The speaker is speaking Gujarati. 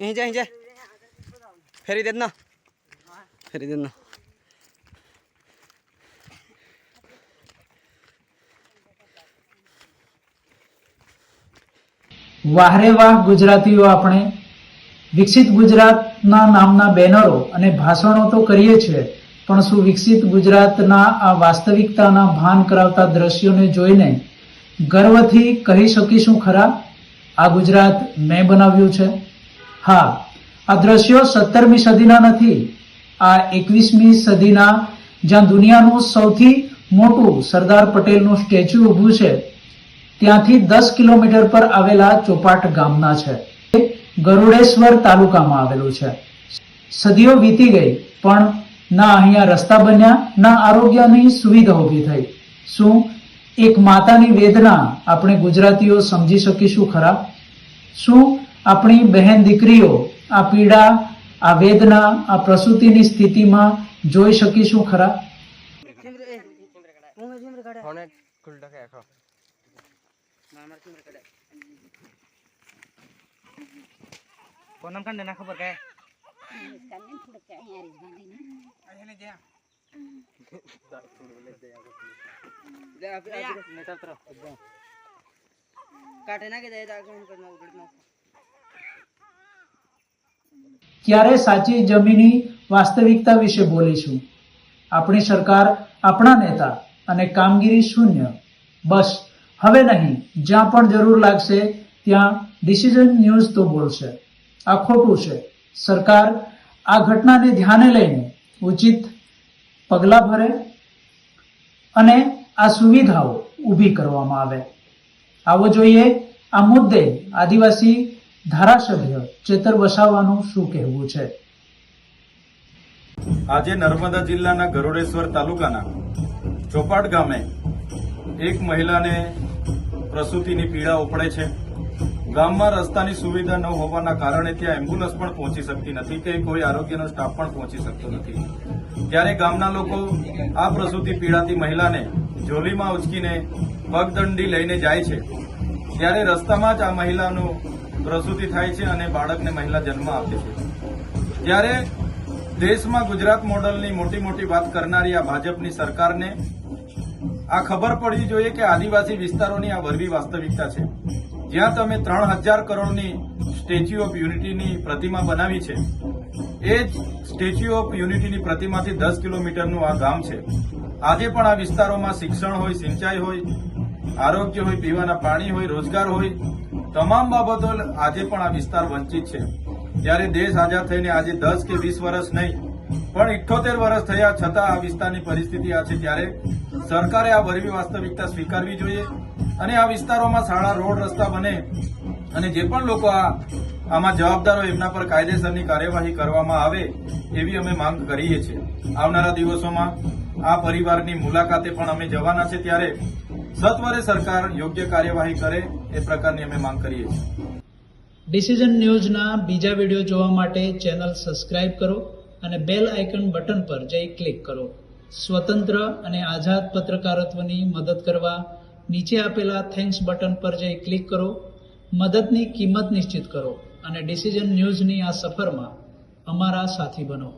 અહીં જા ફેરી દે ના ફેરી દે ના વાહરે વાહ ગુજરાતીઓ આપણે વિકસિત ગુજરાતના નામના બેનરો અને ભાષણો તો કરીએ છીએ, પણ શું વિકસિત ગુજરાતના આ વાસ્તવિકતાના ભાન કરાવતા દ્રશ્યોને જોઈને ગર્વથી કહી શકીશું ખરા, આ ગુજરાત મેં બનાવ્યું છે? હા, આ દ્રશ્યો 17મી સદીના નથી, આ 21મી સદીના, જ્યાં દુનિયાનું સૌથી મોટું સરદાર પટેલનું સ્ટેચ્યુ ઊભું છે ત્યાંથી 10 કિલોમીટર પર આવેલા ચોપાટ ગામના છે. ગરુડેશ્વર તાલુકામાં આવેલું છે. સદીઓ વીતી ગઈ પણ ના અહીંયા રસ્તા બન્યા, ના આરોગ્યની સુવિધા ઊભી થઈ. શું એક માતાની વેદના આપણે ગુજરાતીઓ સમજી શકીશું ખરા? શું આપણી બહેન દીકરીઓ આ પીડા, આ વેદના, આ પ્રસૂતિની સ્થિતિમાં જોઈ શકીશું ખરા? કોનમ કાંડે ના ખબર કે કાને થોડું કે અહીંયા રીસ બાંધીને આને જા થોડું લે દે આગળ લે નેતા તરફ કાટે ના કે દે આગળ કરનો ઉડનો. ક્યારે સાચી જમીની વાસ્તવિકતા વિશે બોલીશું? આપણી સરકાર, આપણા નેતા અને કામગીરી શૂન્ય. બસ હવે નહીં, જ્યાં પણ જરૂર લાગશે ત્યાં ડિસિઝન ન્યૂઝ તો બોલશે. આ ખોટું છે. સરકાર આ ઘટનાને ધ્યાને લઈને ઉચિત પગલાં ભરે અને આ સુવિધાઓ ઊભી કરવામાં આવે. આવો જોઈએ આ મુદ્દે આદિવાસી ધારાસભ્ય ચેતર વસાવાનું શું કહેવું છે. આજે નર્મદા જિલ્લાના ગરુડેશ્વર તાલુકાના ચોપાટ ગામે એક મહિલાને પ્રસૂતિની પીડા ઉપડે છે. ગામમાં રસ્તાની સુવિધા ન હોવાના કારણે ત્યાં એમ્બ્યુલન્સ પણ પહોંચી શકતી નથી કે કોઈ આરોગ્યનો સ્ટાફ પણ પહોંચી શકતો નથી. ત્યારે ગામના લોકો આ પ્રસૂતિ પીડાતી મહિલાને ઝોલીમાં ઉચકીને પગદંડી લઈને જાય છે. ત્યારે રસ્તામાં જ આ મહિલાનું પ્રસૂતિ થાય છે અને બાળકને મહિલા જન્મ આપે છે. ત્યારે દેશમાં ગુજરાત મોડલની મોટી મોટી વાત કરનારી આ ભાજપની સરકારને આ ખબર પડવી જોઈએ કે આદિવાસી વિસ્તારોની આ વરવી વાસ્તવિકતા છે. જ્યાં તમે 3000 કરોડની સ્ટેચ્યુ ઓફ યુનિટીની પ્રતિમા બનાવી છે, એ જ સ્ટેચ્યુ ઓફ યુનિટીની પ્રતિમાથી 10 કિલોમીટરનું આ ગામ છે. આજે પણ આ વિસ્તારોમાં શિક્ષણ હોય, સિંચાઈ હોય, આરોગ્ય હોય, પીવાના પાણી હોય, રોજગાર હોય, તમામ બાબતો આજે પણ આ વિસ્તાર વંચિત છે. ત્યારે દેશ આઝાદ થઈને આજે 10 કે 20 વર્ષ નહીં પણ 78 વર્ષ થયા છતાં આ વિસ્તારની પરિસ્થિતિ આ છે. ત્યારે સરકારે આ વરવી વાસ્તવિકતા સ્વીકારવી જોઈએ અને આ વિસ્તારોમાં શાળા, રોડ, રસ્તા બને અને જે પણ લોકો આમાં જવાબદારો એમના પર કાયદેસરની કાર્યવાહી કરવામાં આવે એવી અમે માંગ કરીએ છીએ. આવનારા દિવસોમાં આ પરિવારની મુલાકાતે પણ અમે જવાના છે. ત્યારે સત્વરે સરકાર યોગ્ય કાર્યવાહી કરે એ પ્રકારની અમે માંગ કરીએ છીએ. ડિસિઝન ન્યૂઝના બીજા વિડીયો જોવા માટે ચેનલ સબસ્ક્રાઇબ કરો અને બેલ આઇકન બટન પર જઈ ક્લિક કરો. સ્વતંત્ર અને આઝાદ પત્રકારત્વની મદદ કરવા નીચે આપેલા થેન્ક્સ બટન પર જઈ ક્લિક કરો. મદદની કિંમત નિશ્ચિત કરો અને ડિસિઝન ન્યૂઝની આ સફરમાં અમારા સાથી બનો.